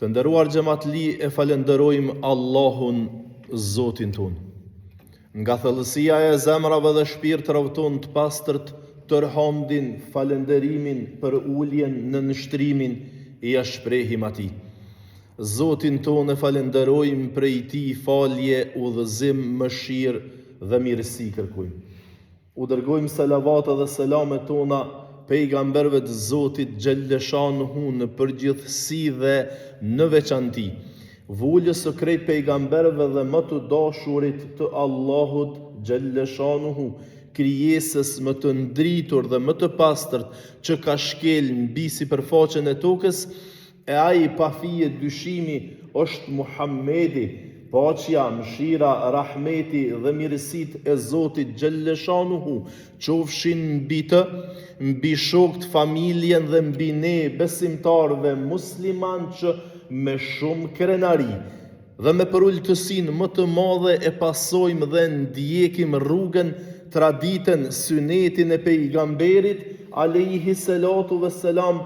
Të nderuar xhamatli, e falenderojmë Allahun Zotin ton. Nga thellësia e zemrave dhe shpirtrave ton të pastërt, tërhamdin, falenderimin për uljen në nështrimin e ja shprehim atij. Zotin ton e falenderojmë prej tij falje, udhëzim, mëshirë dhe mirësi kërkojmë. U dërgojmë salavat dhe selamet tona pejgamberëve të Zotit xhalleshanuhu në përgjithësi dhe në veçanti, vulës së krejt pejgamberëve dhe më të dashurit të Allahut xhalleshanuhu, krijesës më të ndritur dhe më të pastërt që ka shkel mbi sipërfaqen e tokës, e ai pa fije dyshimi është Muhammedi, paqja, mëshira, rahmeti dhe mirësitë e Zotit xhalleshanuhu qofshin mbi të, mbi shokët, familjen dhe mbi ne besimtarëve musliman që me shumë krenari dhe me përulltësinë më të madhe e pasojmë dhe ndjekim rrugën, traditën, synetin e pejgamberit alayhi salatu vesselam,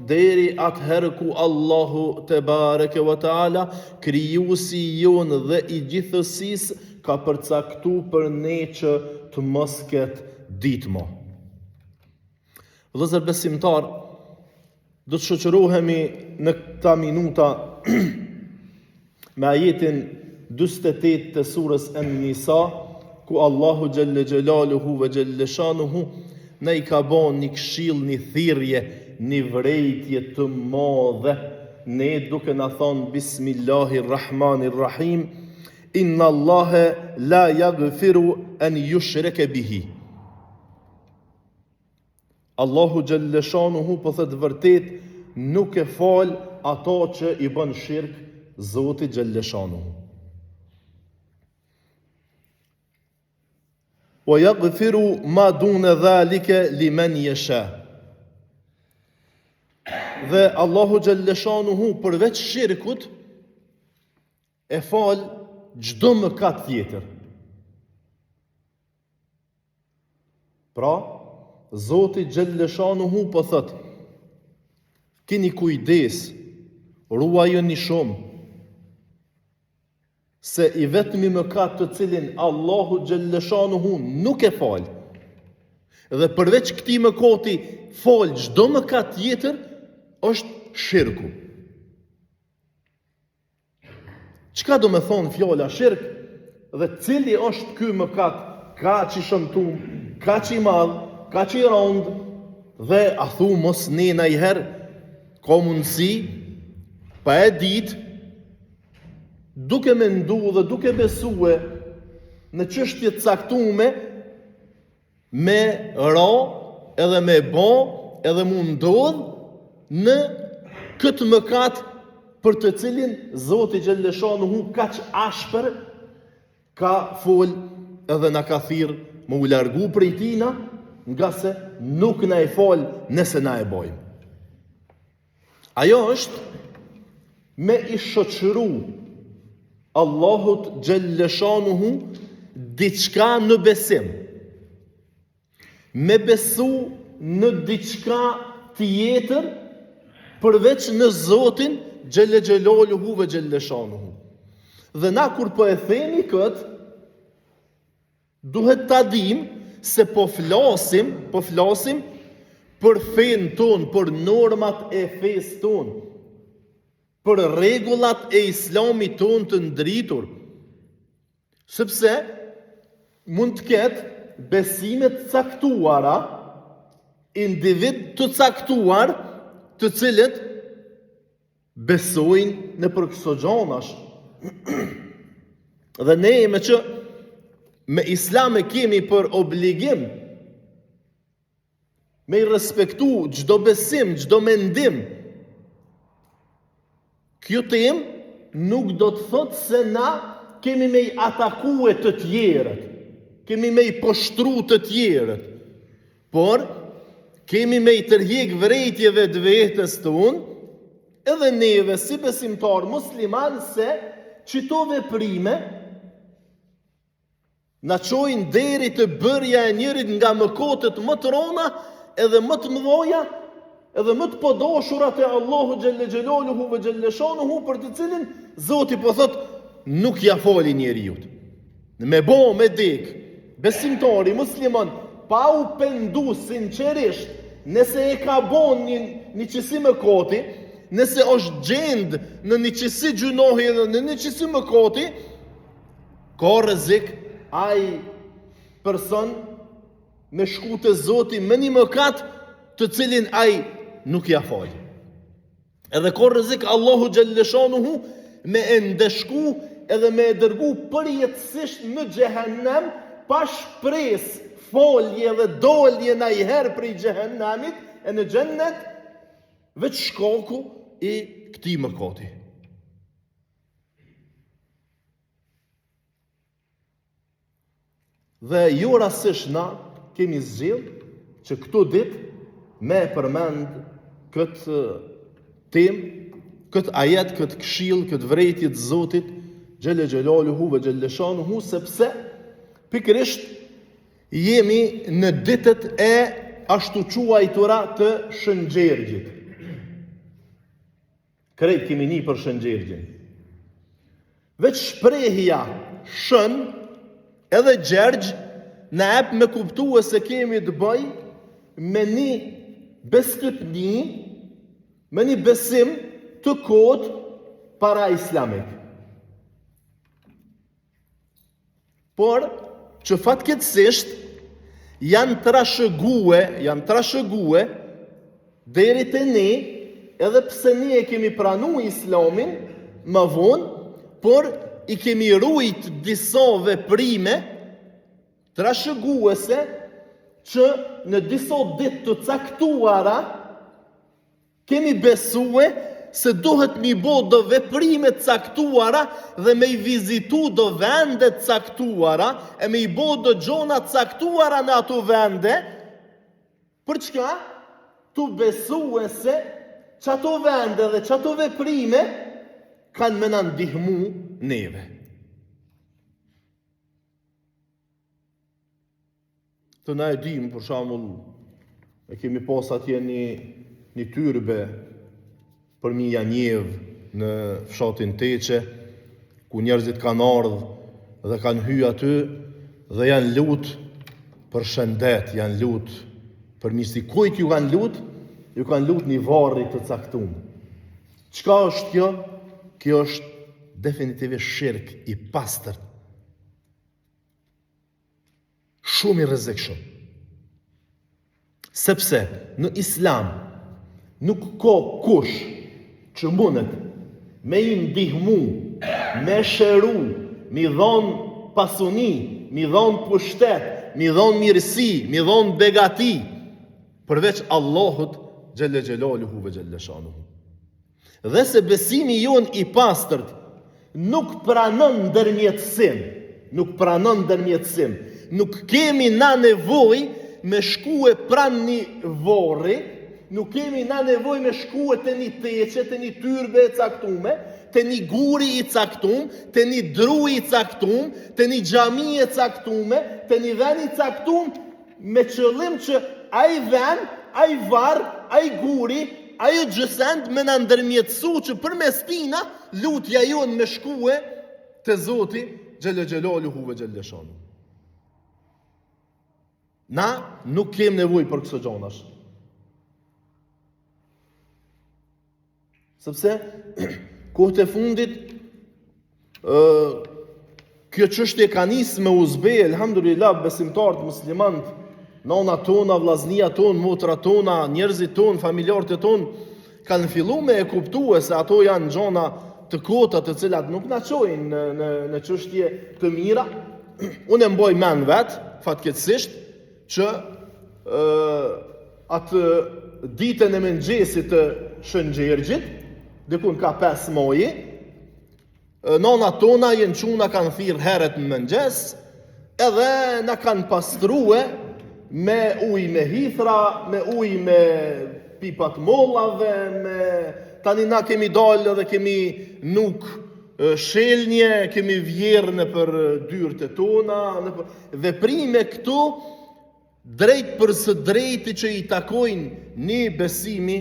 deri atëherë ku Allahu te bareke ve taala, krijuesi jon dhe i gjithësisë, ka përcaktuar për ne që të mos ketë ditë më. Vëllezër besimtar, do të shoqërohemi në këta minuta me ajetin 48 të surës An-Nisa, ku Allahu xhalle xhelaluhu ve xhalleshanuhu na i ka bën një këshill, një thirrje, një vrejtje të madhe, ne duke na thonë Bismillahirrahmanirrahim, inna Allahe la yaghfiru an yushraka bihi. Allahu xhalleshanuhu po thot vërtet nuk e fal ato që i bën shirk Zoti xhalleshanuhu. Wa yaghfiru ma duna dhalika liman yasha. Dhe Allahu xhalleshanuhu përveç shirkut e fal çdo mëkat tjetër. Pra, Zoti xhalleshanuhu po thot: keni kujdes, ruajeni shumë, se i vetmi mëkat të cilin Allahu xhalleshanuhu nuk e fal. Dhe përveç këtij mëkati fal çdo mëkat tjetër, është shirku. Çka do me thonë fjala shirk dhe cili është ky mëkat kaq i shëmtuar, kaq i madh, kaq i rënd, dhe a thu mos ne najher ka mundësi pa e ditë, duke mendu dhe duke besue në çështje të caktuame, me ra edhe me bë edhe mundodh në këtë mëkat për të cilin Zoti xhalleshanuhu kaq ashpër ka fol edhe na ka thirr më u largu prej tina, nga se nuk na e fal nëse na e bojmë. Ajo është me i shoqëru Allahut xhalleshanuhu diçka në besim, me besu në diçka tjetër përveç në Zotin xhelle xhelaluhu ve xhalleshanuhu. Dhe na kur po e themi kët, duhet ta dim se po flasim për fen ton, për normat e fes ton, për rregullat e islamit ton të ndritur. Sepse mund të ketë besime të caktuara, individ të caktuar, të cilët besojnë në për këso gjonash. Dhe ne me që me islam e kemi për obligim me i respektu çdo besim, çdo mendim. Kjo temë nuk do të thotë se na kemi me i atakue të tjerët, kemi me i poshtru të tjerët, por kemi me i tërhiq vrejtjeve të vetës tonë, edhe neve si besimtar musliman, se qito veprime na çojnë deri të bërja e njërit nga mëkatet më të rënda edhe më të mëdha, edhe më të padashurat e Allahu xhelle xhelaluhu ve xhelle shanuhu, për të cilin Zoti po thot nuk ja fali njeriut. Me bo me dek, besimtari musliman pa u pendu sinqerisht, nëse e ka bon një qësi mëkati, nëse është gjend në një qësi gjunohi dhe në një qësi mëkati, ka rrezik ai person me shku të Zoti me një mëkat të cilin ai nuk ja fali. Edhe ka rrezik Allahu xhelle shanuhu me e ndeshku edhe me e dërgu përjetësisht në xhehenem, pa shpresë folje dhe dolje na i herë prej xhehenamit e në xhennet, veç shkaku i këtij mëkati. Dhe jo rastësisht na kemi zgjedh që këto ditë me përmend këtë temë, këtë ajet, këtë këshill, këtë vërejtje të Zotit xhelle xhelaluhu ve xhelle shanuhu, sepse pikërisht jemi në ditët e ashtu quajtura të Shëngjergjit. Krejt kemi një për Shëngjergjin. Veç shprehja shën edhe gjergj na jep me kuptue se kemi të bëj me një beskytni, me një besim të kot para islamik. Por që fatkeqësisht janë trashëgue deri te ne, edhe pse ne e kemi pranu islamin më vonë, por i kemi rujt disa veprime trashëguese që në disa ditë të caktuara kemi besue se duhet mi bo do veprime caktuara dhe me i vizitu do vende caktuara e me i bo do gjona caktuara në ato vende, për çka? Tu besue se që ato vende dhe që ato veprime kanë me në ndihmu neve. Të na e dim, për shembull, e kemi pas atje një tyrbe për mi janjev në fshatin Teqe, ku njerëzit kanë ardhë dhe kanë hy aty dhe janë lut për shëndet, janë lut për mirësi. Kujt ju kanë lut? Ju kanë lut një varri të caktuar. Çka është kjo? Kjo është definitivisht shirk i pastërt. Shumë i rrezikshëm. Sepse në Islam nuk ka kush që mundet me i ndihmu, me shëru, mi dhon pasuni, mi dhon pushtet, mi dhon mirësi, mi dhon begati, përveç Allahut xhelle xhelaluhu ve xhelle shanuhu. Dhe se besimi jon i pastërt nuk pranon ndërmjetësim, nuk kemi na nevojë me shkue pranë një varri, nuk kemi na nevojë me shkue të një teqe, të një tyrbe e caktume, të një guri i caktum, të një dru i caktum, të një xhami e caktume, të një ven i caktum, me qëllim që ai ven, ai varr, ai guri, ajo gjësend me në ndërmjetësu që përmes tina lutja jonë me shkue të Zoti xhelle xhelaluhu ve xhelle shanuhu. Na nuk kem nevojë për këso gjonash. Sepse kohët e fundit kjo çështje ka nisë me uzbe, elhamdulillah, besimtarët musliman, nona tona, vllaznia tonë, motra tona, njerëzit tonë, familjarët tonë kanë filluar me e kuptue se ato janë gjona të kota të cilat nuk na çojnë në çështje të mira. Unë mboj mend vet, fatkeqësisht, që atë ditën e mëngjesit të Shëngjergjit, dikun ka 5 moji, nona tona jenë quna kanë thirë heret në mëngjes, edhe na kanë pastrue me ujë me hithra, me ujë me pipat mollave, tani na kemi dalë dhe kemi nuk shelnje, kemi vjerë në për dyrët e tona, veprime këtu drejt për së drejti që i takojnë një besimi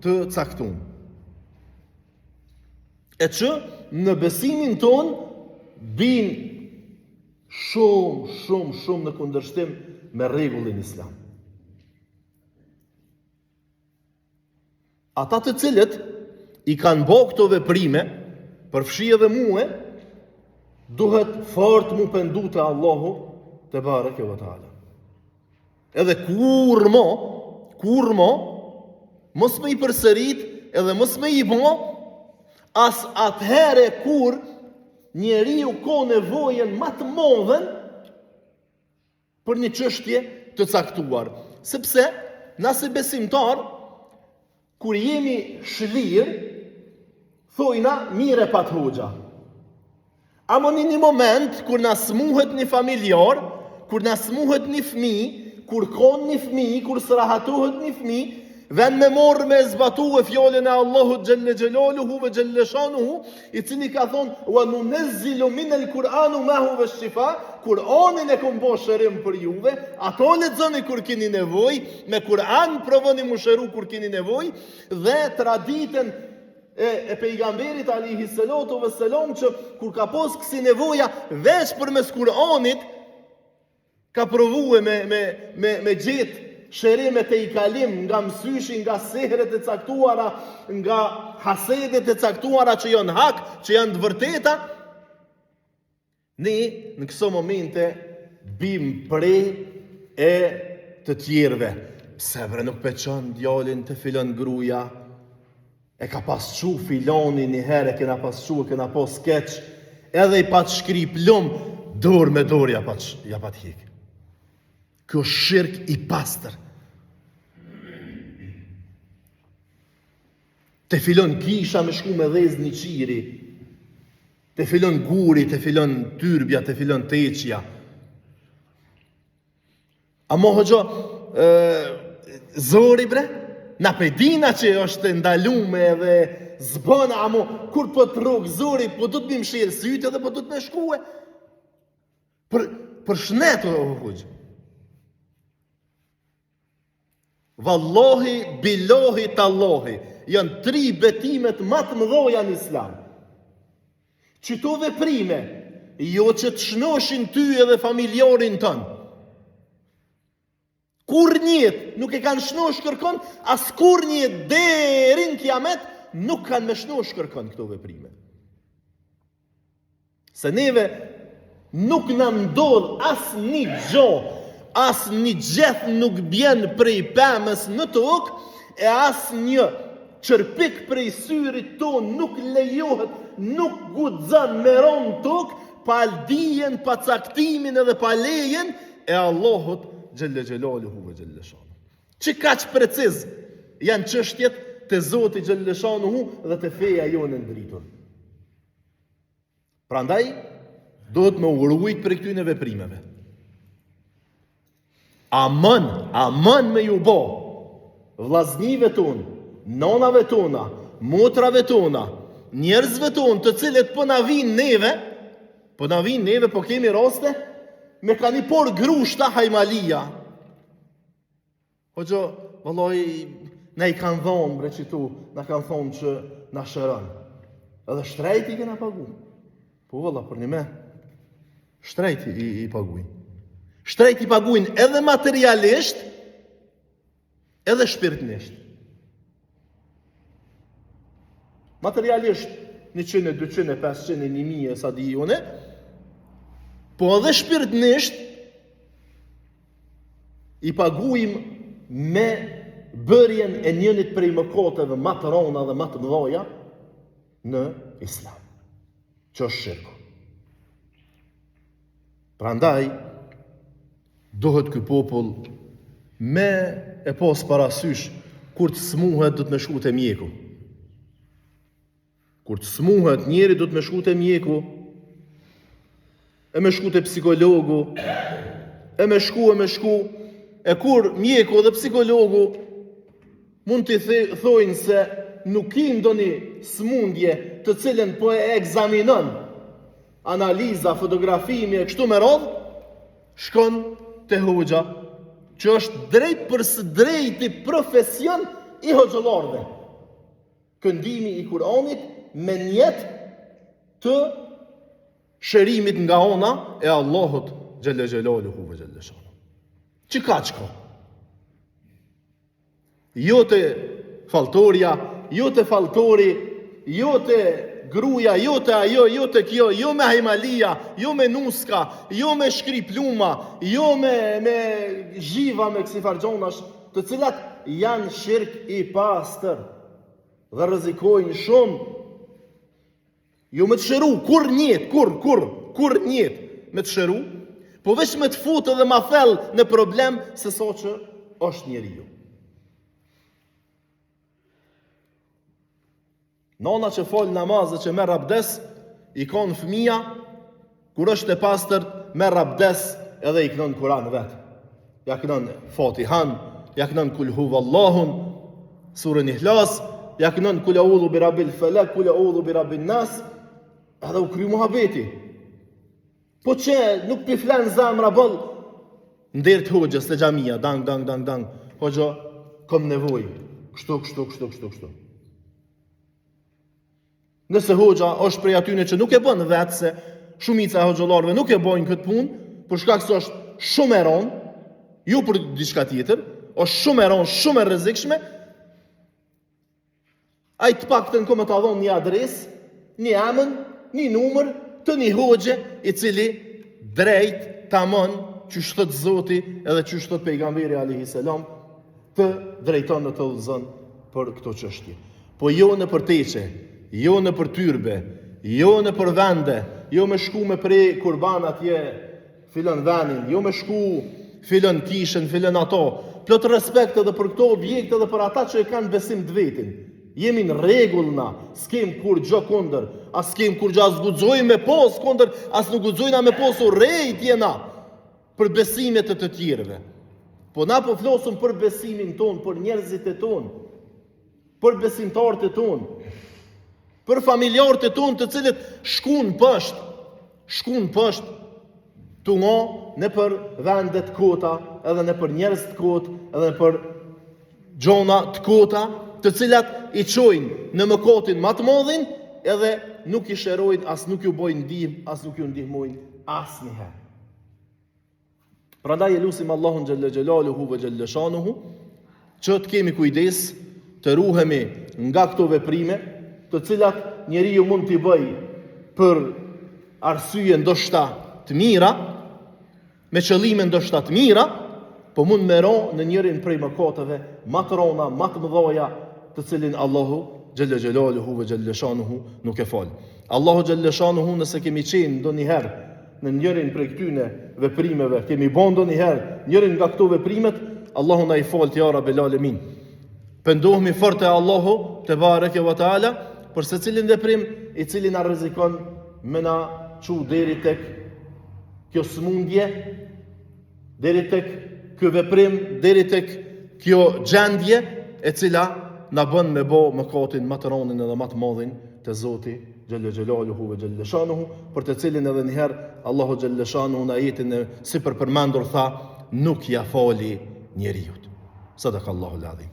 të caktuar. E që në besimin ton bin shumë në kundërshtim me rregullin islam. Ata të cilët i kanë bërë këto veprime, përfshi edhe mua, duhet fort mu pendu te Allahu te bareke ve taala. Edhe kur mo, mos me i përsërit edhe mos me i bë as atëhere kur njeriu ka nevojën më të madhen për një çështje të caktuar. Sepse na si besimtar, kur jemi shlir, thojna mire pat hoxha. Amo në një moment kur na smuhet një familjar, kur na smuhet një fëmijë, kur kon një fëmijë, kur srahatohet një fëmijë, vën me morë me zbatu e fjallën e Allahut Gjelle Gjelaluhu ve Gjelle Shanuhu, i cili ka thonë, wa nunezzilu minel Kur'anu ma huve shifa, Kur'anin e kom bo shërim për juve, ato lexoni kur keni nevoj, me Kur'an provoni mu shëru kur keni nevoj, dhe traditën e pejgamberit alihi salatu vesselam që kur ka pos kësi nevoja veç për mes Kur'anit, ka provue me gjetë shërimet e i kalim nga mësyshi, nga sehret e caktuara, nga hasedet e caktuara që janë hak, që janë të vërteta, ne në këso momente bim prej e të tjerve. Pse bre nuk peqon djalin të filon gruja, e ka pasqu filoni një herë, kena pasqu, kena pas keq, edhe i pat shkri plum, dorë me dorë ja pat hik. Kjo shirk i pastër. Te filon kisha me shku me dhez një qiri, te filon guri, te filon tyrbja, te filon teqja. A mo hoxho, zori bre, na pedina që është ndalume dhe zbona, amo, kur po të rogë zori, po du të bim shirë syte dhe po du të me shkue. Për shnetu, hoxho. Vallahi, billahi, tallahi, janë 3 betimet më të mëdha në islam. Qëto veprime, jo që të shnoshin ty edhe familjarin tënë. Kur njët nuk e kanë shnosh kërkon, as kur njët derin kiamet nuk kanë me shnosh kërkon këto veprime. Se neve nuk në ndodh as një gjohë, as një gjeth nuk bjen prej pëmës në tokë, e as një qërpik prej syrit ton nuk lejohet, nuk guxan me ron tokë, pa dijen, pa caktimin edhe pa lejen e Allahut Gjelle Gjelaluhu ve Gjelle Shanuhu. Që kaq preciz janë çështjet te Zoti Gjelle Shanuhu dhe te feja jonë ndritur. Prandaj duhet me urujt për këtyne veprimeve. Amën me ju bo, vllaznive tonë, nonave tona, motrave tona, njerëzve tonë të cilët po na vinë neve, po kemi raste, me ka një por grushta hajmalia. Hoxho, vallai, ne i kanë dhonë bre që tu, na kanë thonë që na shëron. Edhe shtrejti kena pagu. Po valla, për një me, shtrejti i paguin. Shtrejti paguin edhe materialisht, edhe shpirtnisht. Materialisht 100, 200, 500, 1000 sa di jone, po edhe shpirtnisht i paguim me bërjen e njënit prej mëkateve më të rënda dhe më të mëdha në islam, që është shirku. Prandaj duhet ky popull me e pas parasysh kur të smuhet do të më shku te mjeku. Kur të smuhet njeri do të më shku te mjeku, e me shku te psikologu, e me shku, e kur mjeku dhe psikologu mund të thojnë se nuk i ndoni smundje të cilën po e egzaminon, analiza, fotografimi e kështu me radhë, shkon te hoxha që është drejt për së drejti profesion i hoxhallarëve. Këndimi i Kur'anit me njet të shërimit nga ona e Allahut xhelle xhelaluhu ve xhelle shanu. Që ka qko? Jo të faltoria, jo të faltori, jo të gruja, jo të ajo, jo të kjo, jo me hajmalia, jo me nuska, jo me shkri pluma, jo me zhiva, me kësi fargjonash, të cilat janë shirk i pastër dhe rrezikojnë shumë. Jo me të shëru, kur njët, kur njët me të shëru, po veç me të futë dhe ma thellë në problem se so që është njeriu. Nona që folë namaz dhe që merr abdes, i konë fëmija, kur është e pastër, merr abdes edhe i kënon Kur'an vetë. Ja kënon Fatihan, ja kënon Kul Huwallahun, surën Ihlas, ja kënon Kul A'udhu bi Rabbil Falaq, Kul A'udhu bi Rabbin Nas, edhe u kry muhabeti. Po që nuk pi flen zamra bëll, ndër të hoxhës të xhamia, dang, hoxha, kom nevoj, kështu. Nëse hoxha është prej atyne që nuk e bën vetë, se shumica e hoxhallarëve nuk e bojnë këtë punë, për shkak se është shumë e rëndë, ju për diçka tjetër, është shumë e rëndë, shumë e rrezikshme, ai të paktën komë ta dhon një adresë, një emër, një numër të një hoxhe i cili drejt tamam që thot Zoti edhe që thot pejgamberi alayhis salam të drejton në të udhëzon për këto çështje. Po jo në përteqe, jo në për tyrbe, jo në për vende, jo me shku me prej kurban atje filën venin, jo me shku filën kishën, filën ato. Plot respekt edhe për këto objekte dhe për ata që e kanë besim të vetin. Jemi në rregullna, s'kem kur gjë kundër, as s'kem kur gjë as guxojmë me pos kundër, as nuk guxojna me pos urrejt jena për besimet e të tjerëve. Po na po flosëm për besimin ton, për njerëzit e ton, për besimtarët e ton, për familjarët e tonë të cilët shkun pësht të nga në për vendet kota, edhe në për njerëz të kotë, edhe në për gjona të kota, të cilat i qojnë në mëkatin më të madhin, edhe nuk i shërojnë, as nuk ju bojnë ndihmë, as nuk ju ndihmojnë asnjëherë. Prandaj lutim Allahun xhelle xhelaluhu ve xhelle shanuhu që të kemi kujdes, të ruhemi nga këto veprime, të cilat njeriu mund t'i bëj për arsye ndoshta të mira, me qëllime ndoshta të mira, po mund me ro në njërin prej mëkateve më të rënda, më të mëdha, të cilin Allahu xhelle xhelaluhu ve xhelle shanuhu nuk e fal. Allahu xhelle shanuhu nëse kemi qenë ndonjëherë në njërin prej këtyne veprimeve, kemi bën ndonjëherë njërin nga këto veprimet, Allahu na i fal ya Rabbel Alamin. Pendohemi fort te Allahu te bareke ve taala për secilin veprim i cili na rrezikon me na çu deri tek kjo smundje, deri tek ky veprim, deri tek kjo gjendje e cila na bën me bë mëkatin më të rëndin edhe më të madhin te Zoti xhelle xhelaluhu ve xhelle shanuhu, për të cilin edhe një herë Allahu xhelle shanuhu në ajetin e sipër përmendur tha, nuk ja fali njeriu. Sadakallahu al-azim.